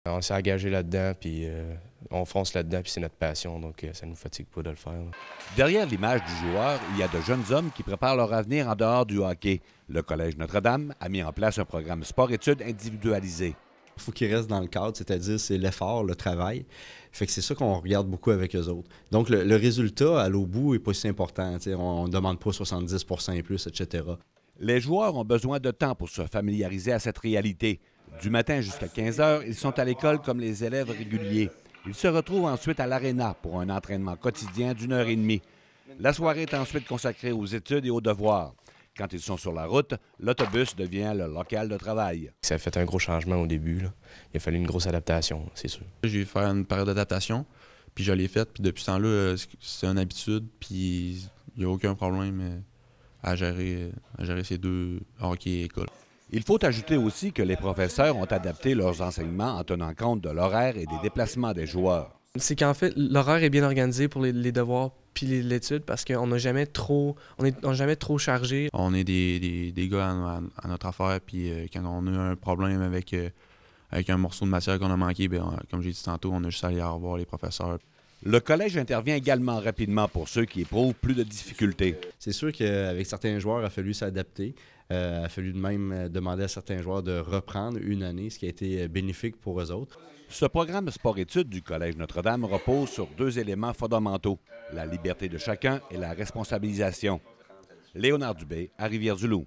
On s'est engagé là-dedans, puis on fonce là-dedans, puis c'est notre passion, donc ça nous fatigue pas de le faire. Là. Derrière l'image du joueur, il y a de jeunes hommes qui préparent leur avenir en dehors du hockey. Le Collège Notre-Dame a mis en place un programme sport-études individualisé. Il faut qu'ils restent dans le cadre, c'est-à-dire c'est l'effort, le travail. Fait que c'est ça qu'on regarde beaucoup avec eux autres. Donc le résultat à l'au bout n'est pas si important. On ne demande pas 70 et plus, etc. Les joueurs ont besoin de temps pour se familiariser à cette réalité. Du matin jusqu'à 15 heures, ils sont à l'école comme les élèves réguliers. Ils se retrouvent ensuite à l'aréna pour un entraînement quotidien d'1 h 30. La soirée est ensuite consacrée aux études et aux devoirs. Quand ils sont sur la route, l'autobus devient le local de travail. Ça a fait un gros changement au début. Là. Il a fallu une grosse adaptation, c'est sûr. J'ai fait une période d'adaptation, puis je l'ai faite. Puis depuis ce temps-là, c'est une habitude, puis il n'y a aucun problème à gérer ces deux, hockey et école. Il faut ajouter aussi que les professeurs ont adapté leurs enseignements en tenant compte de l'horaire et des déplacements des joueurs. C'est qu'en fait, l'horaire est bien organisé pour les devoirs puis l'étude parce qu'on n'a jamais trop chargé. On est des gars à notre affaire, puis quand on a un problème avec un morceau de matière qu'on a manqué, bien, comme j'ai dit tantôt, on a juste à aller revoir les professeurs. Le collège intervient également rapidement pour ceux qui éprouvent plus de difficultés. C'est sûr qu'avec certains joueurs, il a fallu s'adapter. Il a fallu même demander à certains joueurs de reprendre une année, ce qui a été bénéfique pour eux autres. Ce programme sport-études du Collège Notre-Dame repose sur 2 éléments fondamentaux, la liberté de chacun et la responsabilisation. Léonard Dubé, à Rivière-du-Loup.